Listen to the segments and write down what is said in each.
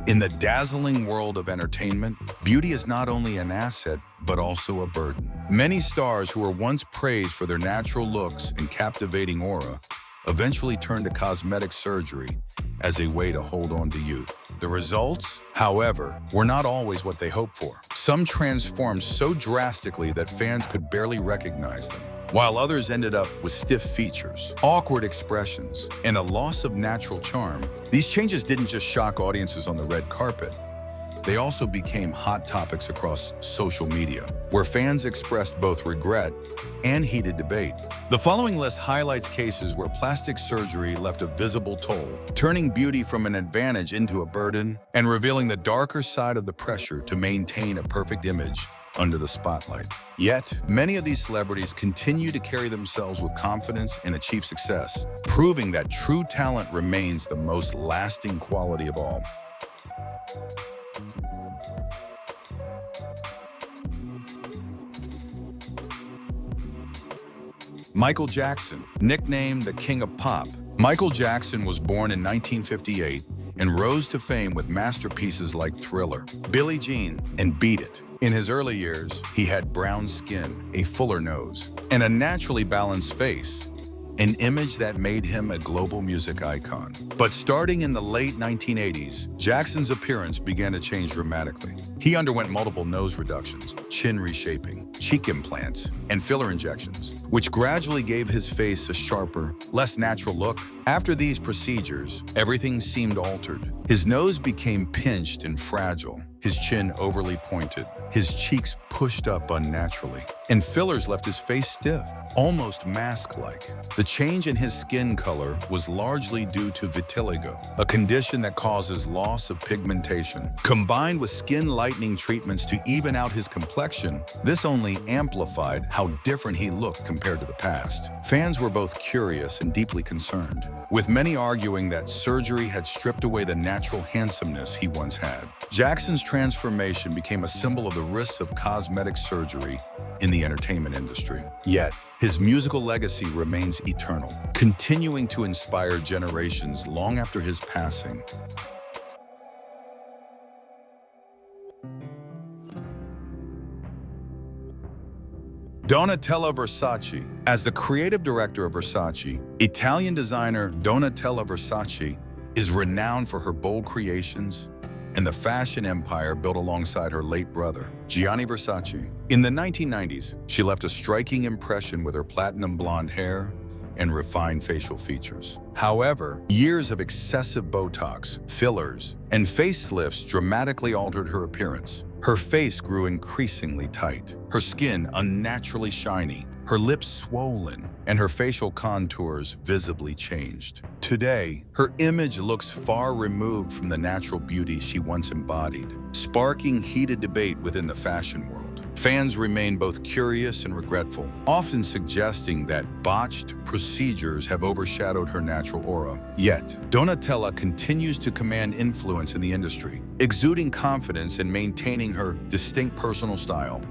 In the dazzling world of entertainment, beauty is not only an asset, but also a burden. Many stars who were once praised for their natural looks and captivating aura eventually turned to cosmetic surgery as a way to hold on to youth. The results, however, were not always what they hoped for. Some transformed so drastically that fans could barely recognize them, while others ended up with stiff features, awkward expressions, and a loss of natural charm. These changes didn't just shock audiences on the red carpet. They also became hot topics across social media, where fans expressed both regret and heated debate. The following list highlights cases where plastic surgery left a visible toll, turning beauty from an advantage into a burden and revealing the darker side of the pressure to maintain a perfect image under the spotlight. Yet, many of these celebrities continue to carry themselves with confidence and achieve success, proving that true talent remains the most lasting quality of all. Michael Jackson, nicknamed the King of Pop. Michael Jackson was born in 1958 and rose to fame with masterpieces like Thriller, Billie Jean, and Beat It. In his early years, he had brown skin, a fuller nose, and a naturally balanced face, an image that made him a global music icon. But starting in the late 1980s, Jackson's appearance began to change dramatically. He underwent multiple nose reductions, chin reshaping, cheek implants, and filler injections, which gradually gave his face a sharper, less natural look. After these procedures, everything seemed altered. His nose became pinched and fragile, his chin overly pointed, his cheeks pushed up unnaturally, and fillers left his face stiff, almost mask-like. The change in his skin color was largely due to vitiligo, a condition that causes loss of pigmentation. Combined with skin lightening treatments to even out his complexion, this only amplified how different he looked compared to the past. Fans were both curious and deeply concerned, with many arguing that surgery had stripped away the natural handsomeness he once had. Jackson's transformation became a symbol of the risks of cosmetic surgery in the entertainment industry. Yet, his musical legacy remains eternal, continuing to inspire generations long after his passing. Donatella Versace. As the creative director of Versace, Italian designer Donatella Versace is renowned for her bold creations and the fashion empire built alongside her late brother, Gianni Versace. In the 1990s, she left a striking impression with her platinum blonde hair and refined facial features. However, years of excessive Botox, fillers, and facelifts dramatically altered her appearance. Her face grew increasingly tight, her skin unnaturally shiny, her lips swollen, and her facial contours visibly changed. Today, her image looks far removed from the natural beauty she once embodied, sparking heated debate within the fashion world. Fans remain both curious and regretful, often suggesting that botched procedures have overshadowed her natural aura. Yet, Donatella continues to command influence in the industry, exuding confidence and maintaining her distinct personal style.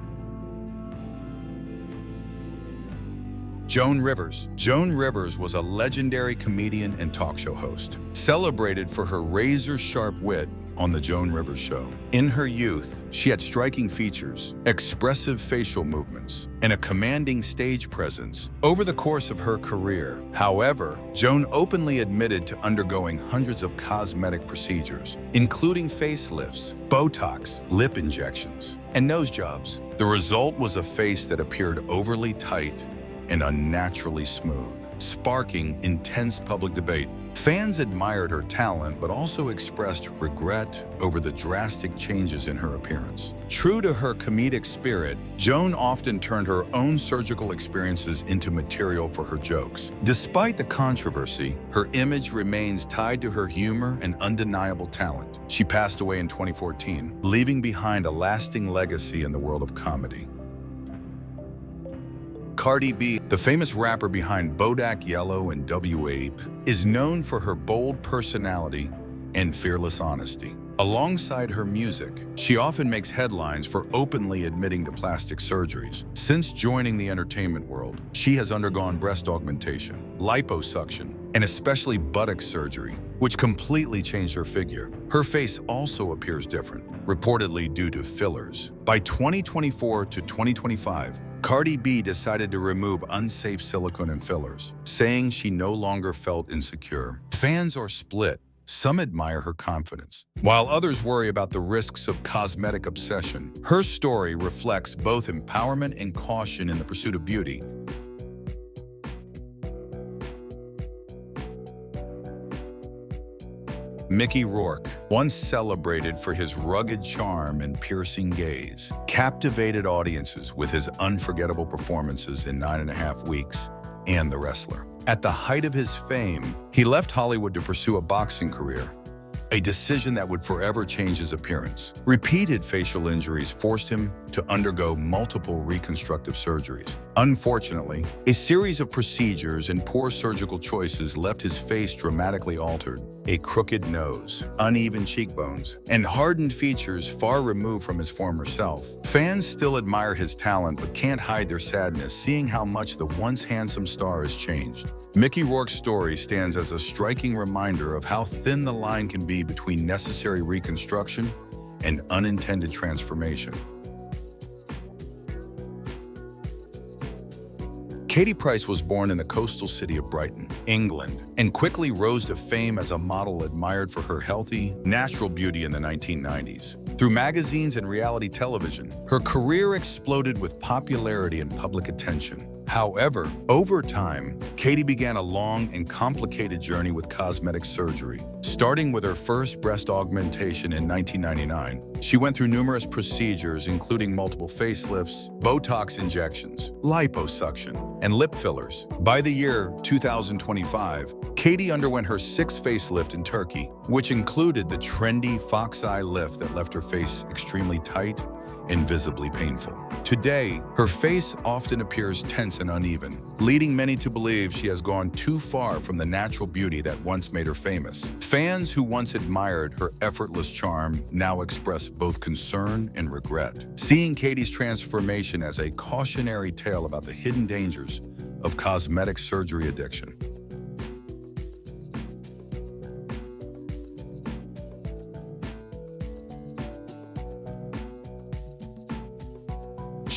Joan Rivers. Joan Rivers was a legendary comedian and talk show host, celebrated for her razor-sharp wit on The Joan Rivers Show. In her youth, she had striking features, expressive facial movements, and a commanding stage presence. Over the course of her career, however, Joan openly admitted to undergoing hundreds of cosmetic procedures, including facelifts, Botox, lip injections, and nose jobs. The result was a face that appeared overly tight and unnaturally smooth, sparking intense public debate. Fans admired her talent, but also expressed regret over the drastic changes in her appearance. True to her comedic spirit, Joan often turned her own surgical experiences into material for her jokes. Despite the controversy, her image remains tied to her humor and undeniable talent. She passed away in 2014, leaving behind a lasting legacy in the world of comedy. Cardi B, the famous rapper behind Bodak Yellow and W.A.P., is known for her bold personality and fearless honesty. Alongside her music, she often makes headlines for openly admitting to plastic surgeries. Since joining the entertainment world, she has undergone breast augmentation, liposuction, and especially buttock surgery, which completely changed her figure. Her face also appears different, reportedly due to fillers. By 2024 to 2025, Cardi B decided to remove unsafe silicone and fillers, saying she no longer felt insecure. Fans are split. Some admire her confidence, while others worry about the risks of cosmetic obsession. Her story reflects both empowerment and caution in the pursuit of beauty. Mickey Rourke, once celebrated for his rugged charm and piercing gaze, captivated audiences with his unforgettable performances in 9.5 Weeks and The Wrestler. At the height of his fame, he left Hollywood to pursue a boxing career, a decision that would forever change his appearance. Repeated facial injuries forced him to undergo multiple reconstructive surgeries. Unfortunately, a series of procedures and poor surgical choices left his face dramatically altered. A crooked nose, uneven cheekbones, and hardened features far removed from his former self. Fans still admire his talent but can't hide their sadness seeing how much the once handsome star has changed. Mickey Rourke's story stands as a striking reminder of how thin the line can be between necessary reconstruction and unintended transformation. Katie Price was born in the coastal city of Brighton, England, and quickly rose to fame as a model admired for her healthy, natural beauty in the 1990s. Through magazines and reality television, her career exploded with popularity and public attention. However, over time, Katie began a long and complicated journey with cosmetic surgery. Starting with her first breast augmentation in 1999, she went through numerous procedures including multiple facelifts, Botox injections, liposuction, and lip fillers. By the year 2025, Katie underwent her 6th facelift in Turkey, which included the trendy fox eye lift that left her face extremely tight and visibly painful. Today, her face often appears tense and uneven, leading many to believe she has gone too far from the natural beauty that once made her famous. Fans who once admired her effortless charm now express both concern and regret, seeing Katie's transformation as a cautionary tale about the hidden dangers of cosmetic surgery addiction.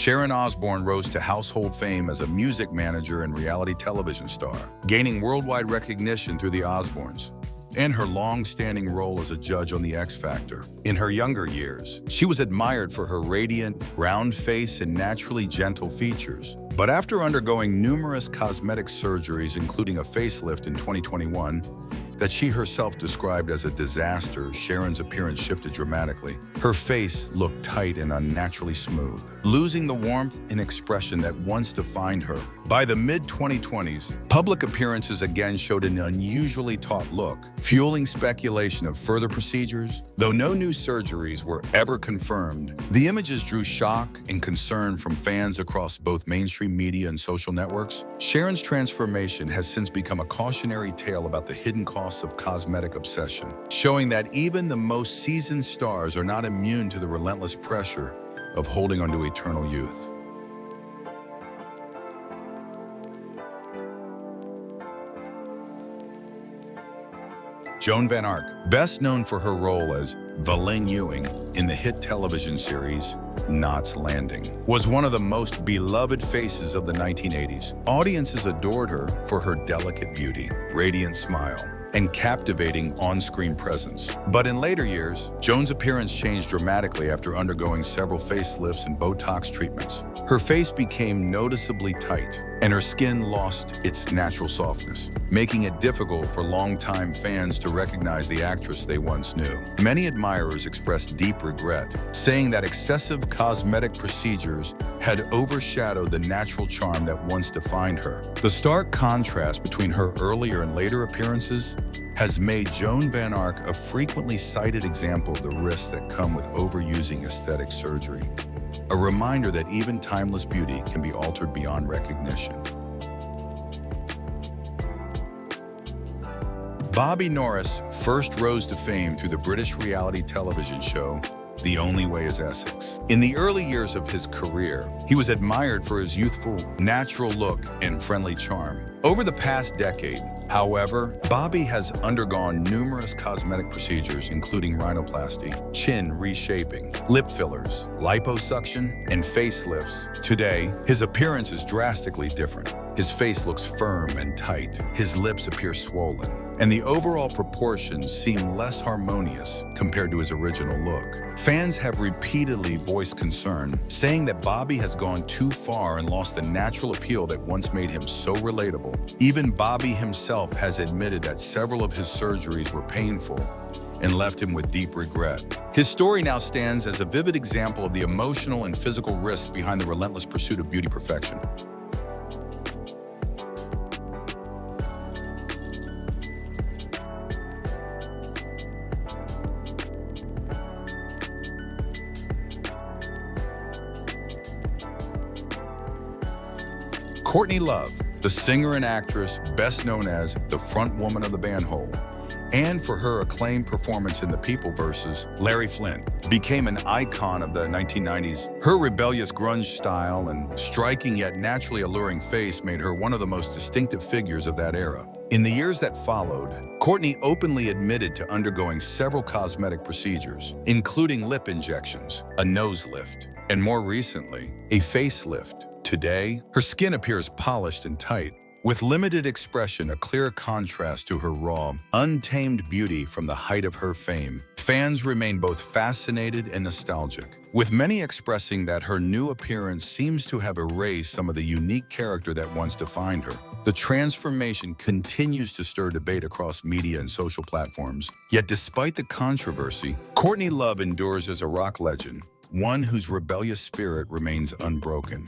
Sharon Osbourne rose to household fame as a music manager and reality television star, gaining worldwide recognition through The Osbournes and her long-standing role as a judge on The X Factor. In her younger years, she was admired for her radiant, round face and naturally gentle features. But after undergoing numerous cosmetic surgeries, including a facelift in 2021, that she herself described as a disaster, Sharon's appearance shifted dramatically. Her face looked tight and unnaturally smooth, losing the warmth and expression that once defined her. By the mid-2020s, public appearances again showed an unusually taut look, fueling speculation of further procedures. Though no new surgeries were ever confirmed, the images drew shock and concern from fans across both mainstream media and social networks. Sharon's transformation has since become a cautionary tale about the hidden costs of cosmetic obsession, showing that even the most seasoned stars are not immune to the relentless pressure of holding on to eternal youth. Joan Van Ark, best known for her role as Valin Ewing in the hit television series Knots Landing, was one of the most beloved faces of the 1980s. Audiences adored her for her delicate beauty, radiant smile, and captivating on-screen presence. But in later years, Joan's appearance changed dramatically after undergoing several facelifts and Botox treatments. Her face became noticeably tight, and her skin lost its natural softness, making it difficult for longtime fans to recognize the actress they once knew. Many admirers expressed deep regret, saying that excessive cosmetic procedures had overshadowed the natural charm that once defined her. The stark contrast between her earlier and later appearances has made Joan Van Ark a frequently cited example of the risks that come with overusing aesthetic surgery. A reminder that even timeless beauty can be altered beyond recognition. Bobby Norris first rose to fame through the British reality television show The Only Way is Essex. In the early years of his career, he was admired for his youthful, natural look and friendly charm. Over the past decade, However, Bobby has undergone numerous cosmetic procedures, including rhinoplasty, chin reshaping, lip fillers, liposuction, and facelifts. Today, his appearance is drastically different. His face looks firm and tight, his lips appear swollen, and the overall proportions seem less harmonious compared to his original look. Fans have repeatedly voiced concern, saying that Bobby has gone too far and lost the natural appeal that once made him so relatable. Even Bobby himself has admitted that several of his surgeries were painful and left him with deep regret. His story now stands as a vivid example of the emotional and physical risks behind the relentless pursuit of beauty perfection. Courtney Love, the singer and actress best known as the front woman of the band Hole, and for her acclaimed performance in The People vs. Lara Flynn, became an icon of the 1990s. Her rebellious grunge style and striking yet naturally alluring face made her one of the most distinctive figures of that era. In the years that followed, Courtney openly admitted to undergoing several cosmetic procedures, including lip injections, a nose lift, and more recently, a facelift. Today, her skin appears polished and tight, with limited expression, a clear contrast to her raw, untamed beauty from the height of her fame. Fans remain both fascinated and nostalgic, with many expressing that her new appearance seems to have erased some of the unique character that once defined her. The transformation continues to stir debate across media and social platforms. Yet despite the controversy, Courtney Love endures as a rock legend, one whose rebellious spirit remains unbroken.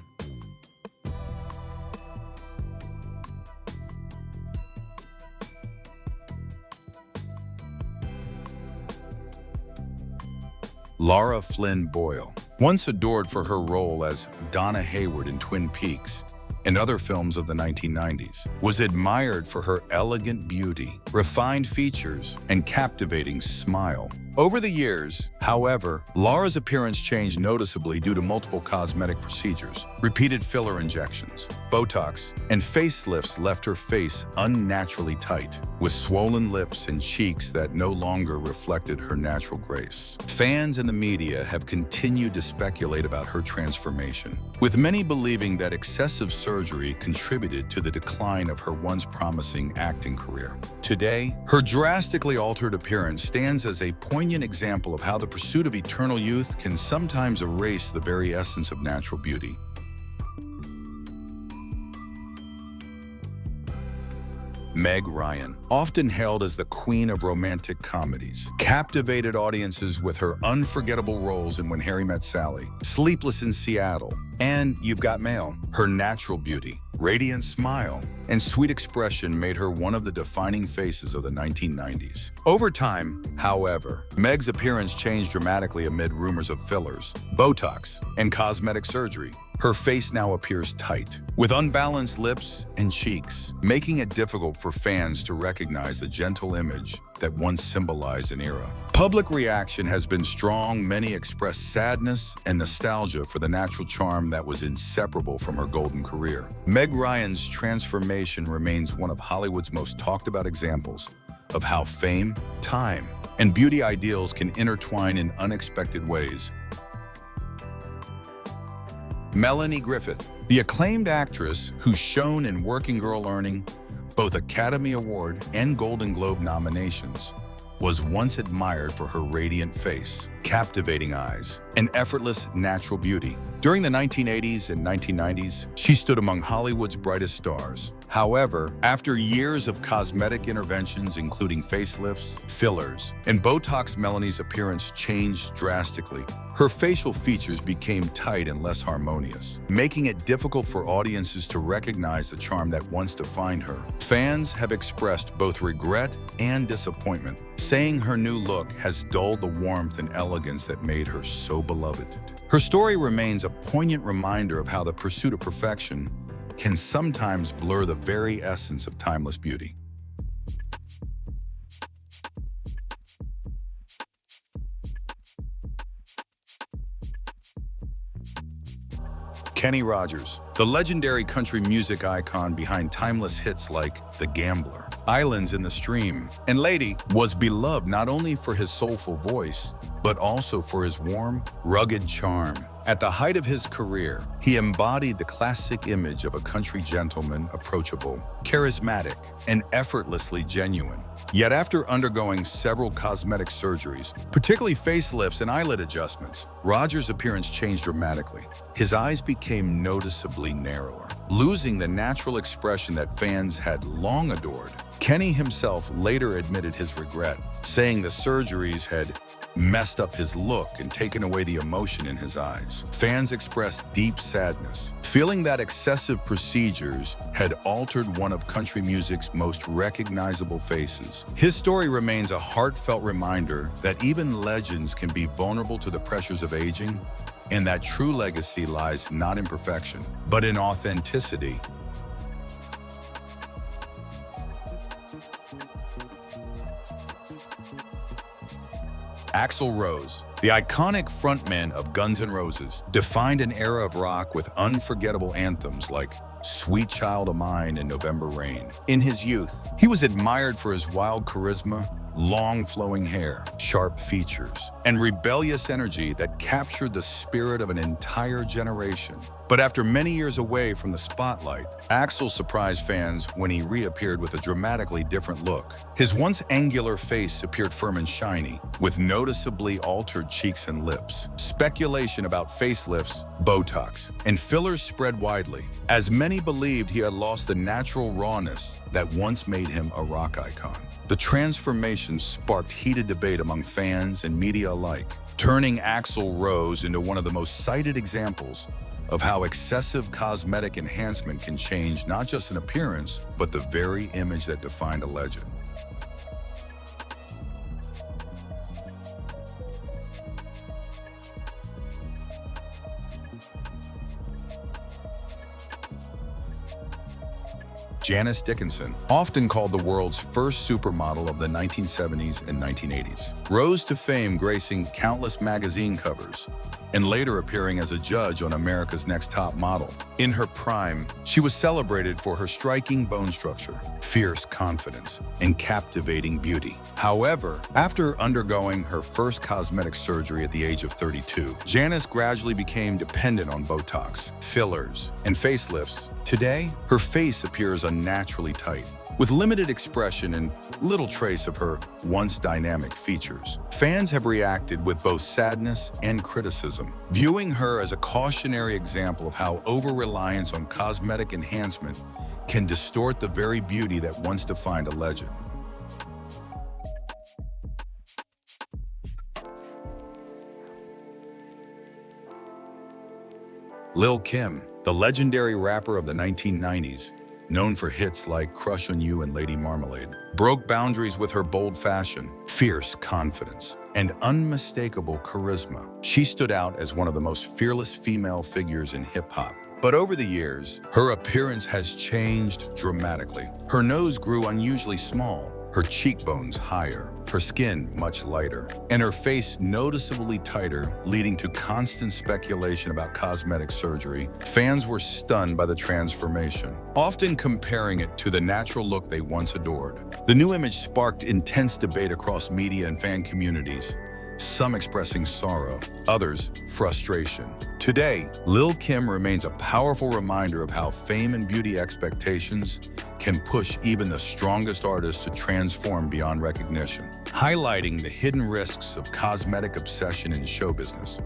Lara Flynn Boyle, once adored for her role as Donna Hayward in Twin Peaks and other films of the 1990s, was admired for her elegant beauty, refined features, and captivating smile. Over the years, however, Lara's appearance changed noticeably due to multiple cosmetic procedures. Repeated filler injections, Botox, and facelifts left her face unnaturally tight, with swollen lips and cheeks that no longer reflected her natural grace. Fans and the media have continued to speculate about her transformation, with many believing that excessive surgery contributed to the decline of her once promising acting career. Today, her drastically altered appearance stands as a poignant example of how the pursuit of eternal youth can sometimes erase the very essence of natural beauty. Meg Ryan, often hailed as the queen of romantic comedies, captivated audiences with her unforgettable roles in When Harry Met Sally, Sleepless in Seattle, and You've Got Mail. Her natural beauty, radiant smile, and sweet expression made her one of the defining faces of the 1990s. Over time, however, Meg's appearance changed dramatically amid rumors of fillers, Botox, and cosmetic surgery. Her face now appears tight, with unbalanced lips and cheeks, making it difficult for fans to recognize the gentle image that once symbolized an era. Public reaction has been strong. Many express sadness and nostalgia for the natural charm that was inseparable from her golden career. Meg Ryan's transformation remains one of Hollywood's most talked about examples of how fame, time, and beauty ideals can intertwine in unexpected ways. Melanie Griffith, the acclaimed actress who's shown in Working Girl earning both Academy Award and Golden Globe nominations, was once admired for her radiant face, captivating eyes, and effortless natural beauty. During the 1980s and 1990s, she stood among Hollywood's brightest stars. However, after years of cosmetic interventions, including facelifts, fillers, and Botox, Melanie's appearance changed drastically. Her facial features became tight and less harmonious, making it difficult for audiences to recognize the charm that once defined her. Fans have expressed both regret and disappointment, saying her new look has dulled the warmth and elegance that made her so beloved. Her story remains a poignant reminder of how the pursuit of perfection can sometimes blur the very essence of timeless beauty. Kenny Rogers, the legendary country music icon behind timeless hits like The Gambler Islands in the Stream. And Lady was beloved not only for his soulful voice, but also for his warm, rugged charm. At the height of his career, he embodied the classic image of a country gentleman, approachable, charismatic, and effortlessly genuine. Yet after undergoing several cosmetic surgeries, particularly facelifts and eyelid adjustments, Roger's appearance changed dramatically. His eyes became noticeably narrower, losing the natural expression that fans had long adored. Kenny himself later admitted his regret, saying the surgeries had messed up his look and taken away the emotion in his eyes. Fans expressed deep sadness, feeling that excessive procedures had altered one of country music's most recognizable faces. His story remains a heartfelt reminder that even legends can be vulnerable to the pressures of aging, and that true legacy lies not in perfection, but in authenticity. Axl Rose, the iconic frontman of Guns N' Roses, defined an era of rock with unforgettable anthems like Sweet Child of Mine and November Rain. In his youth, he was admired for his wild charisma, long flowing hair, sharp features, and rebellious energy that captured the spirit of an entire generation. But after many years away from the spotlight, Axl surprised fans when he reappeared with a dramatically different look. His once angular face appeared firm and shiny, with noticeably altered cheeks and lips. Speculation about facelifts, Botox, and fillers spread widely, as many believed he had lost the natural rawness that once made him a rock icon. The transformation sparked heated debate among fans and media alike, turning Axl Rose into one of the most cited examples of how excessive cosmetic enhancement can change not just an appearance, but the very image that defined a legend. Janice Dickinson, often called the world's first supermodel of the 1970s and 1980s, rose to fame gracing countless magazine covers and later appearing as a judge on America's Next Top Model. In her prime, she was celebrated for her striking bone structure, fierce confidence, and captivating beauty. However, after undergoing her first cosmetic surgery at the age of 32, Janice gradually became dependent on Botox, fillers, and facelifts. Today, her face appears unnaturally tight, with limited expression and little trace of her once dynamic features. Fans have reacted with both sadness and criticism, viewing her as a cautionary example of how over-reliance on cosmetic enhancement can distort the very beauty that once defined a legend. Lil Kim, the legendary rapper of the 1990s, known for hits like Crush on You and Lady Marmalade, broke boundaries with her bold fashion, fierce confidence, and unmistakable charisma. She stood out as one of the most fearless female figures in hip-hop. But over the years, her appearance has changed dramatically. Her nose grew unusually small, her cheekbones higher, her skin much lighter, and her face noticeably tighter, leading to constant speculation about cosmetic surgery. Fans were stunned by the transformation, often comparing it to the natural look they once adored. The new image sparked intense debate across media and fan communities, some expressing sorrow, others frustration. Today, Lil Kim remains a powerful reminder of how fame and beauty expectations can push even the strongest artists to transform beyond recognition, highlighting the hidden risks of cosmetic obsession in show business.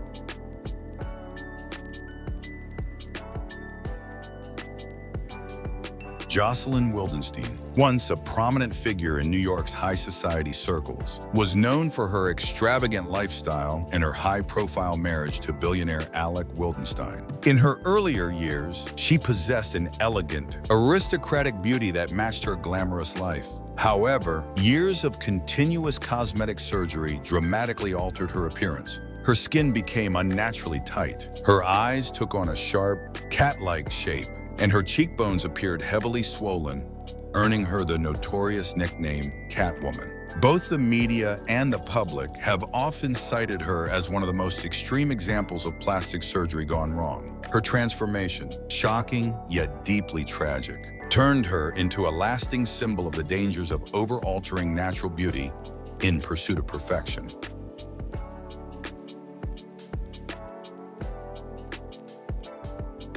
Jocelyn Wildenstein, once a prominent figure in New York's high society circles, was known for her extravagant lifestyle and her high-profile marriage to billionaire Axl Wildenstein. In her earlier years, she possessed an elegant, aristocratic beauty that matched her glamorous life. However, years of continuous cosmetic surgery dramatically altered her appearance. Her skin became unnaturally tight. Her eyes took on a sharp, cat-like shape, and her cheekbones appeared heavily swollen, earning her the notorious nickname Catwoman. Both the media and the public have often cited her as one of the most extreme examples of plastic surgery gone wrong. Her transformation, shocking yet deeply tragic, turned her into a lasting symbol of the dangers of over-altering natural beauty in pursuit of perfection.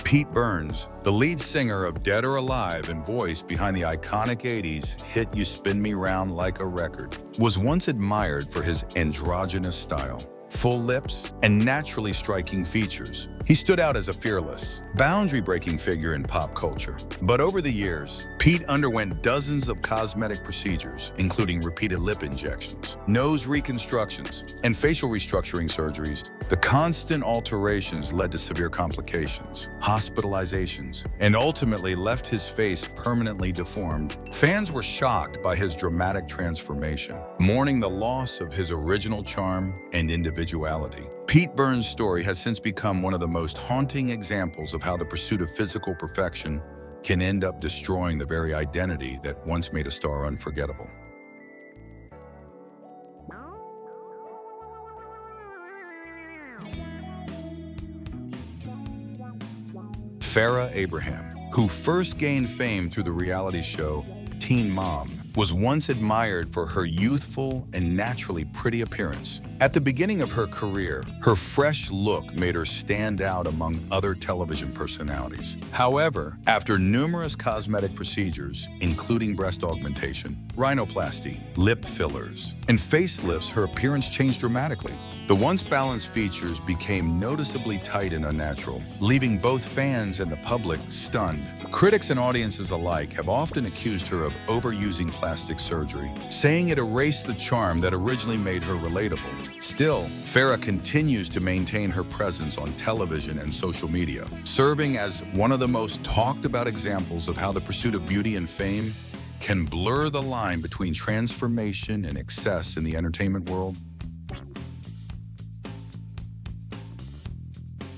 Pete Burns, the lead singer of Dead or Alive and voice behind the iconic 80s hit You Spin Me Round Like a Record, was once admired for his androgynous style, full lips, and naturally striking features. He stood out as a fearless, boundary-breaking figure in pop culture. But over the years, Pete underwent dozens of cosmetic procedures, including repeated lip injections, nose reconstructions, and facial restructuring surgeries. The constant alterations led to severe complications, hospitalizations, and ultimately left his face permanently deformed. Fans were shocked by his dramatic transformation, mourning the loss of his original charm and individuality. Pete Burns' story has since become one of the most haunting examples of how the pursuit of physical perfection can end up destroying the very identity that once made a star unforgettable. Farrah Abraham, who first gained fame through the reality show Teen Mom, was once admired for her youthful and naturally pretty appearance. At the beginning of her career, her fresh look made her stand out among other television personalities. However, after numerous cosmetic procedures, including breast augmentation, rhinoplasty, lip fillers, and facelifts, her appearance changed dramatically. The once balanced features became noticeably tight and unnatural, leaving both fans and the public stunned. Critics and audiences alike have often accused her of overusing plastic surgery, saying it erased the charm that originally made her relatable. Still, Farrah continues to maintain her presence on television and social media, serving as one of the most talked about examples of how the pursuit of beauty and fame can blur the line between transformation and excess in the entertainment world.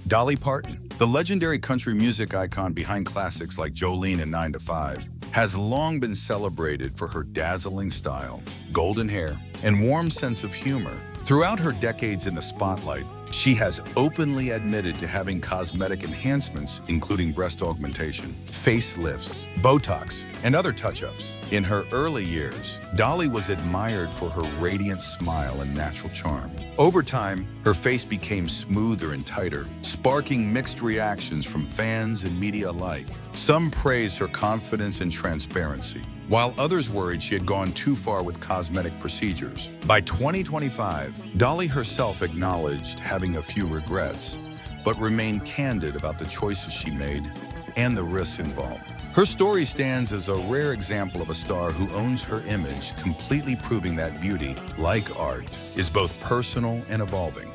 Dolly Parton, the legendary country music icon behind classics like Jolene and 9 to 5, has long been celebrated for her dazzling style, golden hair, and warm sense of humor. Throughout her decades in the spotlight, she has openly admitted to having cosmetic enhancements, including breast augmentation, facelifts, Botox, and other touch-ups. In her early years, Dolly was admired for her radiant smile and natural charm. Over time, her face became smoother and tighter, sparking mixed reactions from fans and media alike. Some praised her confidence and transparency, while others worried she had gone too far with cosmetic procedures. By 2025, Dolly herself acknowledged having a few regrets, but remained candid about the choices she made and the risks involved. Her story stands as a rare example of a star who owns her image, completely proving that beauty, like art, is both personal and evolving.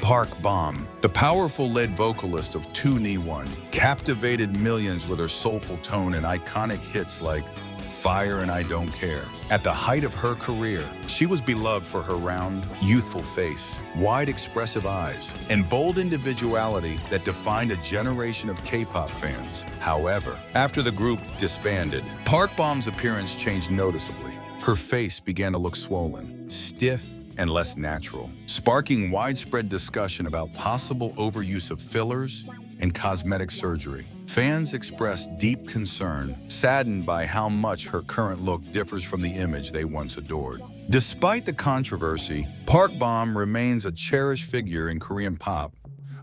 Park Bom, the powerful lead vocalist of 2NE1, captivated millions with her soulful tone and iconic hits like Fire and I Don't Care. At the height of her career, she was beloved for her round, youthful face, wide expressive eyes, and bold individuality that defined a generation of K-pop fans. However, after the group disbanded, Park Bom's appearance changed noticeably. Her face began to look swollen, stiff, and less natural, sparking widespread discussion about possible overuse of fillers and cosmetic surgery. Fans expressed deep concern, saddened by how much her current look differs from the image they once adored. Despite the controversy, Park Bom remains a cherished figure in Korean pop,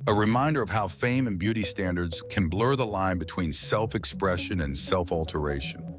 a reminder of how fame and beauty standards can blur the line between self-expression and self-alteration.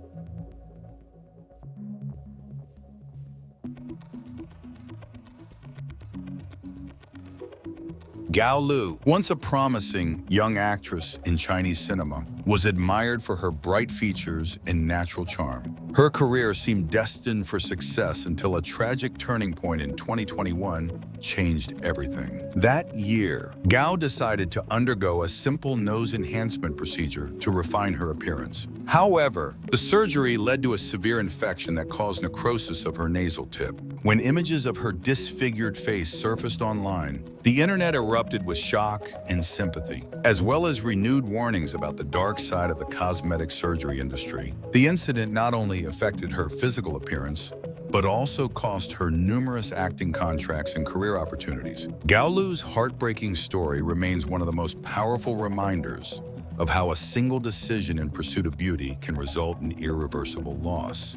Gao Liu, once a promising young actress in Chinese cinema, was admired for her bright features and natural charm. Her career seemed destined for success until a tragic turning point in 2021 changed everything. That year, Gao decided to undergo a simple nose enhancement procedure to refine her appearance. However, the surgery led to a severe infection that caused necrosis of her nasal tip. When images of her disfigured face surfaced online, the internet erupted with shock and sympathy, as well as renewed warnings about the dark side of the cosmetic surgery industry. The incident not only affected her physical appearance, but also cost her numerous acting contracts and career opportunities. Gao Liu's heartbreaking story remains one of the most powerful reminders of how a single decision in pursuit of beauty can result in irreversible loss.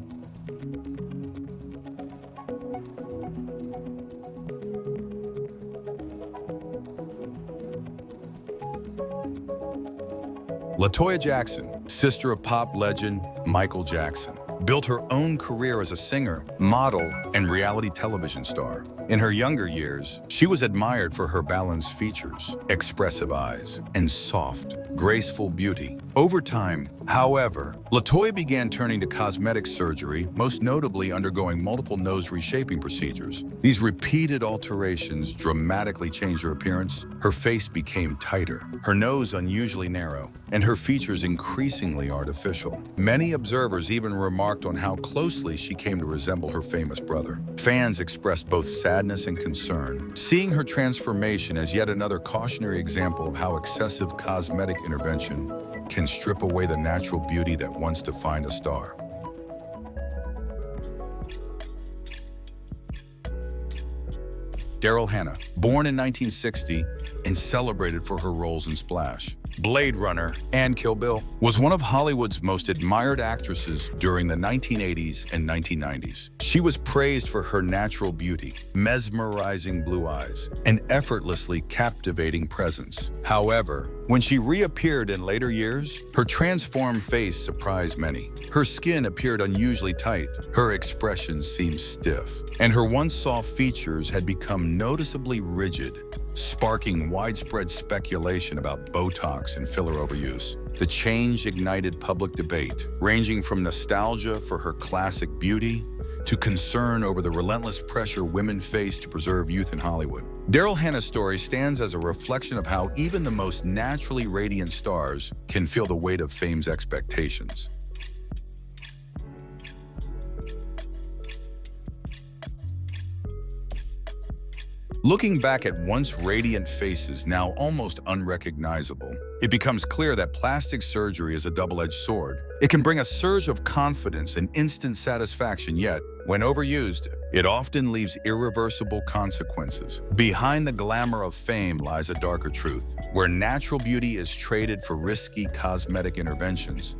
Latoya Jackson, sister of pop legend Michael Jackson, built her own career as a singer, model, and reality television star. In her younger years, she was admired for her balanced features, expressive eyes, and soft, graceful beauty. Over time, however, Latoya began turning to cosmetic surgery, most notably undergoing multiple nose reshaping procedures. These repeated alterations dramatically changed her appearance. Her face became tighter, her nose unusually narrow, and her features increasingly artificial. Many observers even remarked on how closely she came to resemble her famous brother. Fans expressed both sadness and concern, seeing her transformation as yet another cautionary example of how excessive cosmetic intervention can strip away the natural beauty that once defined a star. Daryl Hannah, born in 1960 and celebrated for her roles in Splash, Blade Runner, and Kill Bill, was one of Hollywood's most admired actresses during the 1980s and 1990s. She was praised for her natural beauty, mesmerizing blue eyes, and effortlessly captivating presence. However, when she reappeared in later years, her transformed face surprised many. Her skin appeared unusually tight, her expression seemed stiff, and her once soft features had become noticeably rigid, sparking widespread speculation about Botox and filler overuse. The change ignited public debate, ranging from nostalgia for her classic beauty to concern over the relentless pressure women face to preserve youth in Hollywood. Daryl Hannah's story stands as a reflection of how even the most naturally radiant stars can feel the weight of fame's expectations. Looking back at once radiant faces now almost unrecognizable, it becomes clear that plastic surgery is a double-edged sword. It can bring a surge of confidence and instant satisfaction, yet, when overused, it often leaves irreversible consequences. Behind the glamour of fame lies a darker truth, where natural beauty is traded for risky cosmetic interventions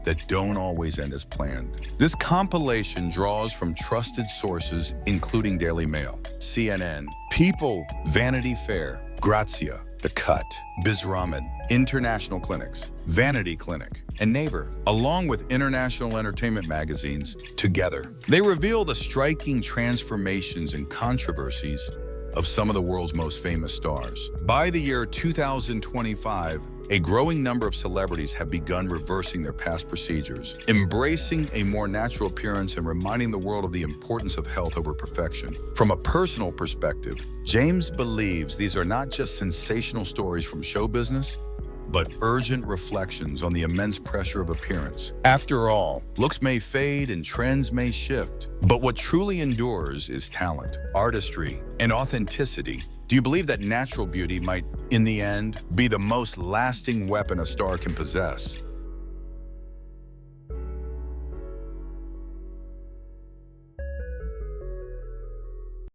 that don't always end as planned. This compilation draws from trusted sources including Daily Mail, CNN, People, Vanity Fair, Grazia, The Cut, Bizramed, International Clinics, Vanity Clinic, and Naver, along with international entertainment magazines, together. They reveal the striking transformations and controversies of some of the world's most famous stars. By the year 2025, a growing number of celebrities have begun reversing their past procedures, embracing a more natural appearance and reminding the world of the importance of health over perfection. From a personal perspective, James believes these are not just sensational stories from show business, but urgent reflections on the immense pressure of appearance. After all, looks may fade and trends may shift, but what truly endures is talent, artistry, and authenticity. Do you believe that natural beauty might, in the end, be the most lasting weapon a star can possess?